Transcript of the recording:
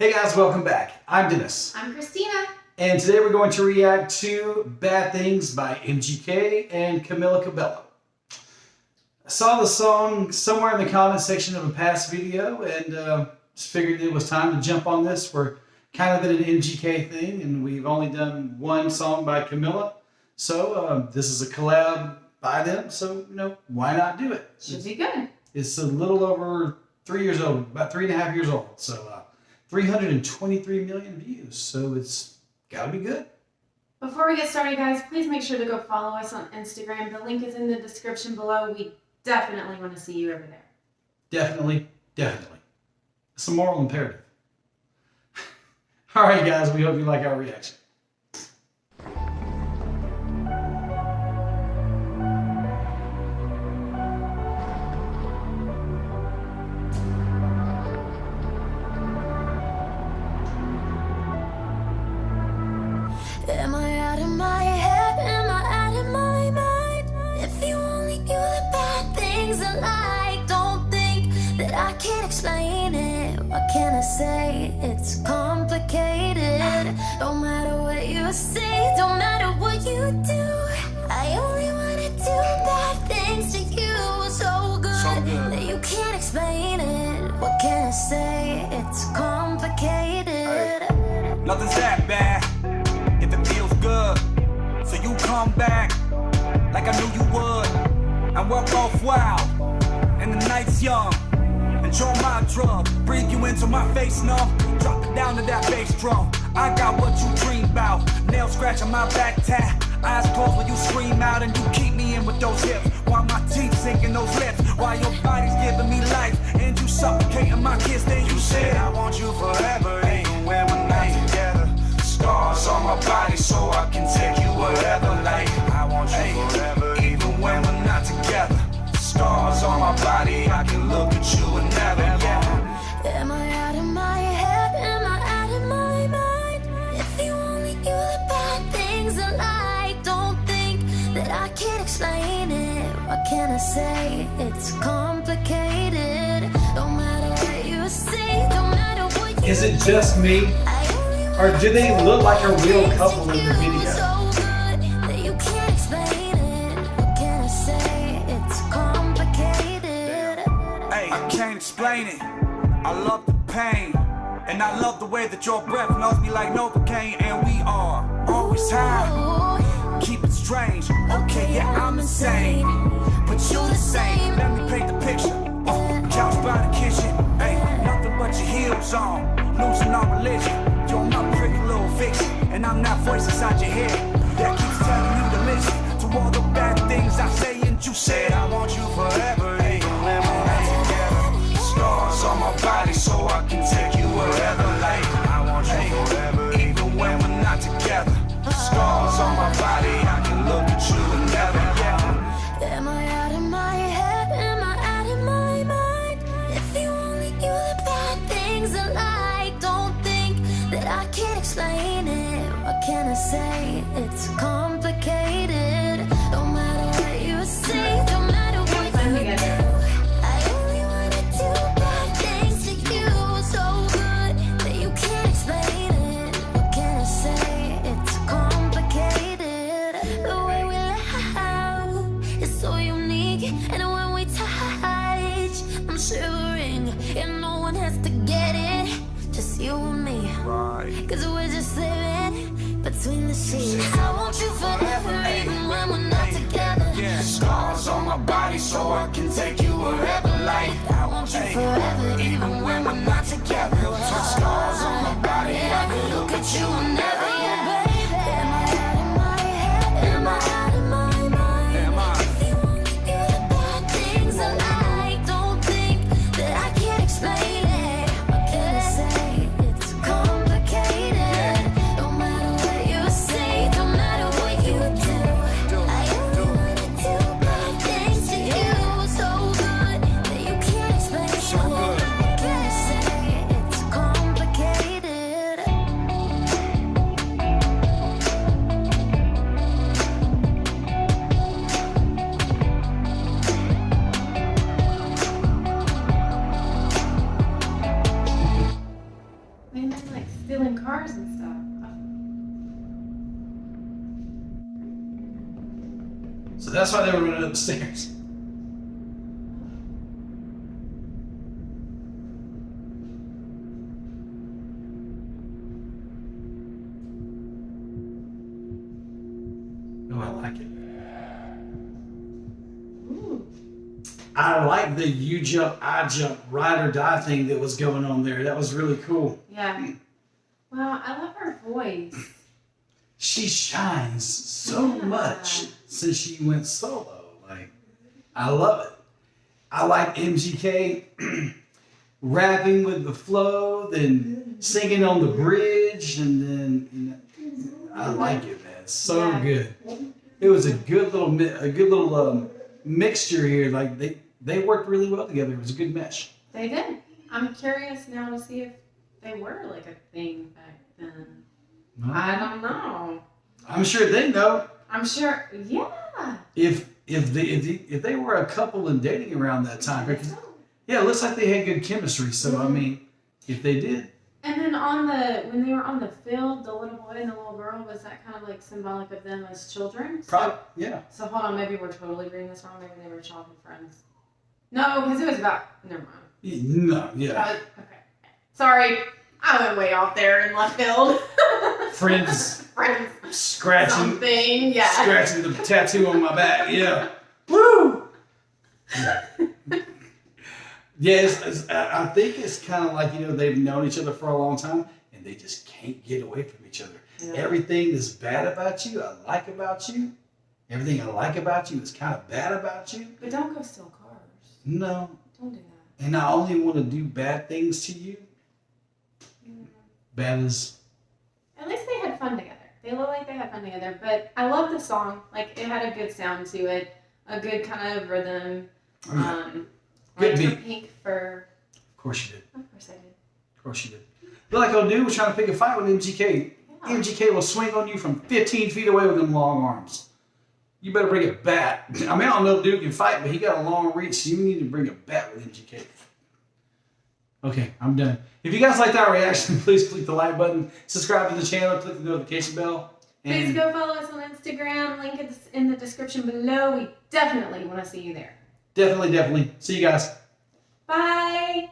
Hey guys, welcome back. I'm Dennis. I'm Christina. And today we're going to react to Bad Things by MGK and Camila Cabello. I saw the song somewhere in the comment section of a past video and just figured it was time to jump on this. We're kind of in an MGK thing and we've only done one song by Camila. So this is a collab by them, so why not do it? Should be good. It's a little over 3 years old, about 3.5 years old. So 323 million views, so it's gotta be good. Before we get started, guys, please make sure to go follow us on Instagram. The link is in the description below. We definitely want to see you over there. Definitely. It's a moral imperative. All right, guys, we hope you like our reaction. Am I out of my head? Am I out of my mind? If you only knew the bad things I like, don't think that I can't explain it. What can I say? It's complicated. Don't matter what you say, don't matter what you do. I only wanna do bad things to you. So good that you can't explain it. What can I say? It's complicated. Nothing's that bad if it feels good. So you come back like I knew you would. And we're both wild and the night's young. Enjoy my drug, breathe you into my face, no. Drop it down to that bass drum. I got what you dream about. Nails scratching my back tat. Eyes closed when you scream out and you keep me in with those hips. While my teeth sinking those lips. While your body's giving me life and you suffocating my kiss. Then you said I want you forever, even when we're not together. Scars on my body so I can take you wherever. Like I want you forever, even when we're not together. Scars on my body, I can look at you and never. Am I out of my head? Am I out of my mind? If you only knew the bad things I like, don't think that I can't explain it. What can I say? It's complicated. Don't matter what you say, don't matter what you Is it just me? Or do they look like a real couple in the video? So good that you can't explain it. What can I say? It's complicated. Hey, I can't explain it. I love the pain. And I love the way that your breath knows me like Novocaine. And we are always high. Keep it strange. Okay, yeah, I'm insane. But you the same. Let me paint the picture. Couch by the kitchen. Hey, nothing but your heels on. Losing our religion. You're my pretty little fiction. And I'm that voice inside your head that keeps telling you to listen to all the bad things I say. And you said I want you forever, even when we're not together. Scars on my body so I can take you wherever. Like I want you forever, even when we're not together. Scars on my body, I can look at you and never. Am I out of my head? Am I out of my mind? If you only knew the bad things I like, don't think that I can't explain it. What can I say? It's complicated. Don't matter what you say, don't matter what you do. I only wanna do bad things to you. So good that you can't explain it. What can I say? It's complicated. The way we laugh is so unique, and when we touch, I'm shivering, and no one has to get it, just you and me. Cause we're just living between the sheets. I want you forever, even when we're not together. Yeah, scars on my body so I can take you wherever. Like I want you forever, even when we're not together. Scars on my body, I can look at you and never. Am I out of my head? Am I out of my mind? If you only knew the bad things I like, don't think that I can't explain it. What can I say? It's complicated. Don't matter what you say, don't matter what you do. I only wanna do bad things to you. So good that you can't explain it. So that's why they were running upstairs. Oh, I like it. Ooh. I like the you jump, I jump, ride or die thing that was going on there. That was really cool. Yeah. Wow, I love her voice. She shines so Yeah. much since she went solo. Like, I love it. I like MGK rapping with the flow, then singing on the bridge, and then I like it, man. It's so Yeah. good. It was a good little mixture here. Like they worked really well together. It was a good mesh. They did. I'm curious now to see if they were like a thing back then. I don't know. I'm sure they know. I'm sure. Yeah. If they were a couple and dating around that time, because yeah, it looks like they had good chemistry. So I mean, if they did, And then when they were on the field, the little boy and the little girl, was that kind of like symbolic of them as children? probably yeah. So hold on, maybe we're totally reading this wrong. Maybe they were childhood friends. No, because it was about. Never mind. No, yeah. Okay. Sorry, I went way off there in left field. Friends Friends. scratching Something. Yeah. scratching the tattoo on my back. Yeah. Woo! Yes, I think it's kind of like, they've known each other for a long time and they just can't get away from each other. Yeah. Everything that's bad about you, I like about you. Everything I like about you is kind of bad about you. But don't go steal cars. No. Don't do that. And I only want to do bad things to you. Bad as... At least they had fun together. They look like they had fun together. But I love the song. Like, it had a good sound to it. A good kind of rhythm. Oh, yeah. Good Good beat. Pink for... Of course you did. Of course I did. Of course you did. But like old dude was trying to pick a fight with MGK. Yeah. MGK will swing on you from 15 feet away with them long arms. You better bring a bat. I mean, I don't know if dude can fight, but he got a long reach, so you need to bring a bat with MGK. Okay, I'm done. If you guys liked our reaction, please click the like button, subscribe to the channel, click the notification bell. Please And go follow us on Instagram. Link is in the description below. We definitely want to see you there. definitely. See you guys. Bye.